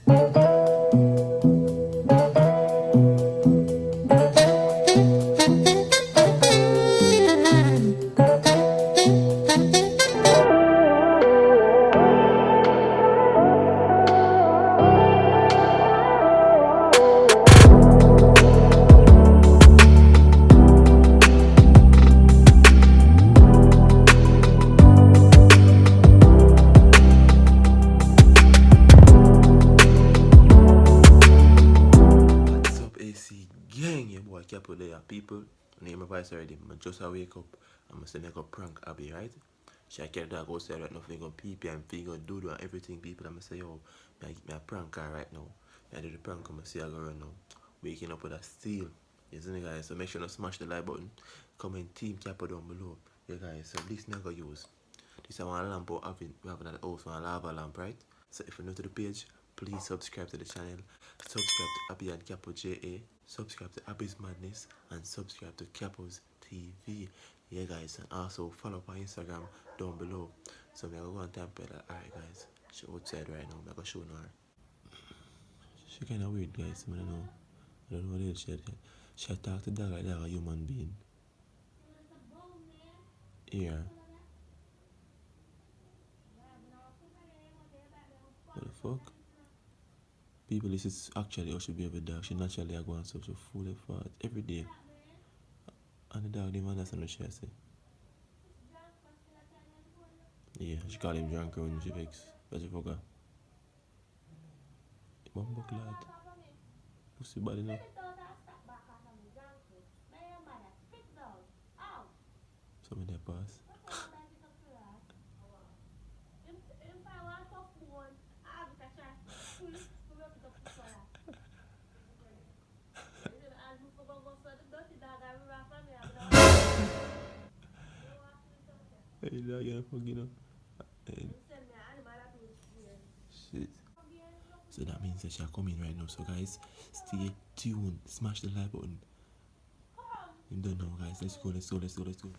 What's up, AC gang? Your boy Capo there, people. Name my voice already. I just wake up. I'm gonna say make a prank Abby, right? She carry dog outside right now, finger pee pee and finger doodle and everything. People, I'm gonna say, yo, me a prank her right now. I do the prank, I'm gonna see her go run now. Waking up with a steel. You see me, guys? So make sure to smash the like button. Comment Team Capo down below. Yeah, guys. So this never use. This is one lamp we have at the house, one lava lamp, right? So if you're new to the page, please subscribe to the channel. Subscribe to Abby and Capo JA. Subscribe to Abby's Madness. And subscribe to Capo's TV. Yeah, guys. And also follow up on Instagram down below. So I'm going to go on time for that. Alright, guys. She outside right now. I'm going to show her. She kind of weird, guys. I don't know. I don't know what else she had. She talk to dog like that, a human being. Yeah. What the fuck? People, this is actually how she be with dog. She naturally go on such a fool fart every day. And the dog didn't understand what she say. Yeah, she call him drunk when she vex. But she forgot. Bumbo clad. Pussy body now. So me there pass. Hey dog, you fucking know. Hey, shit. So that means that she'll come in right now. So guys, stay tuned. Smash the like button. You don't know, guys. Let's go, let's go, let's go, let's go.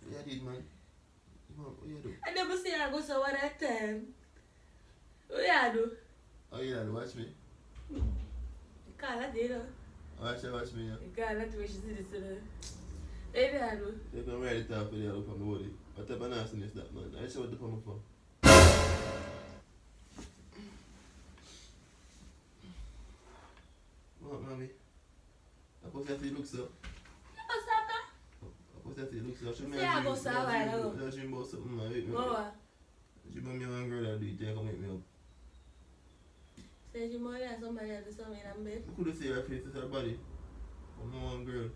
Yeah, did man. What you do? I never see I go so one at time. What you do? Oh yeah, watch me. You can't do it. Watch me. You can't let me see this. Baby, I do. You can ready to talk for the other from the body. What type of nastiness that man? I see what the phone for. What, mommy? I put that look so. What's up, man? I put that look so. She I go so while. She dream about something. What? She bring me one girl that do it. She come make me up. Say she more than somebody else do something in bed. You could see her face, it's her body. I'm one girl.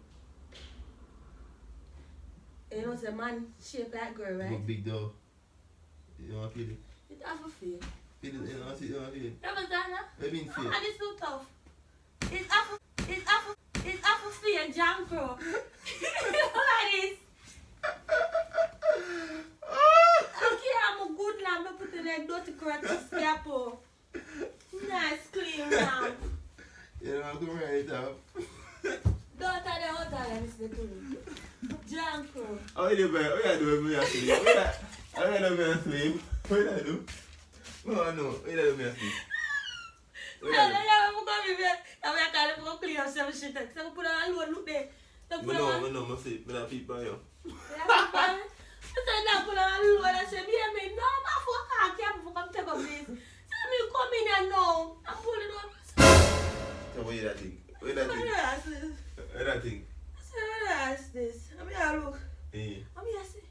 You know, it's a man shaped like girl, right? Look big though. You want to feel it? It's half a feel. Feel it? You want to feel it? Never done that. I mean feel. And it's so tough. It's half a feel, jam bro. What is? Okay, I'm a good lamb. I put in a dirty crutch to scrap up. Nice, clean lamb. You don't come right up. Daughter, the hotel, and it's the two. Jam bro. How you doing? What you doing when you sleep? How you doing when you sleep? What you do? No. What you doing when you sleep? No, I'm going to be I'm going to clean up some shit. So put on a load, look there. I know, I see. I people on you. I said, now put on a load. I said, me, no, I can't take up this. Tell me, come in and now. I'm pulling on. So what you that think? What you that think? What you that think? I said, what do I ask this? I'm here, look. Eh. I'm here, see.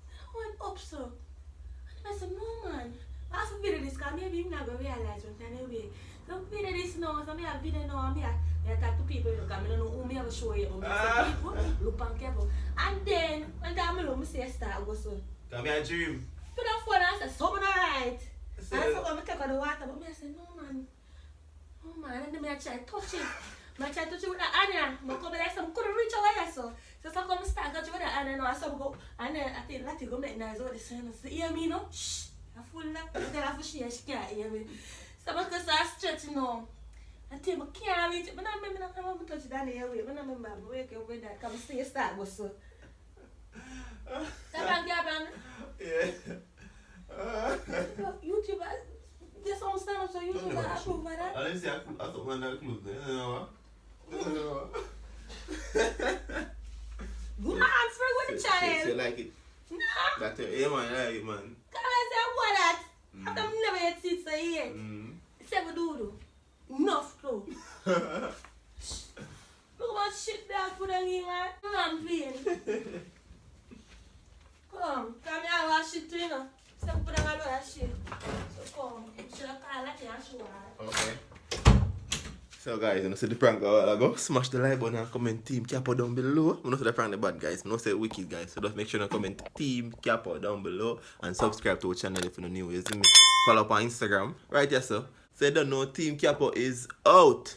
I went up, so. And I said, no, man. I have to video this, because maybe I'm not going to realize what I'm going to do. So video this now, so I have video now, I'm here. I talk to people, because I don't know who I have to show you. But I say, people, look and careful. And then, when I'm alone, I say, I go so. Come here, dream. Put on phone and I said, something alright. And I said, I'm take out the water, but I said, no, man. No, man. And then I try to touch it. I try to touch it with the hand. I come like some couldn't reach over here, so. So I come start touch it with the hand, and I saw go. And then I think Lati go make noise over the sun. So, hear me, no? Shh. I full up. I tell her she can't hear me. So I start stretching now. I tell me, I can't reach it. But I remember touch it down the airway. But I remember I wake up with that. Come see you start go so. That man get on. Yeah. YouTube, there's some stand up so YouTube will approve of that. I didn't say I thought man that close there. You know what? Good man, free with the channel. You like it? Nah. That's it. Yeah, man. I like it, man. Come and say what that? I've never yet seen so yet. Say we do. Enough though. Look what shit there put on you, man. I'm playing. Come here, wash it too, you know. So put on a lot of shit. So come, should I call that and show her? Okay. So guys, you know, see the prank a while ago. Smash the like button and comment Team Capo down below. I know say the prank the bad guys. I know say wicked guys. So just make sure you comment Team Capo down below and subscribe to our channel if you're new. You see me? Follow up on Instagram. Right, yes sir. So you don't know Team Capo is out.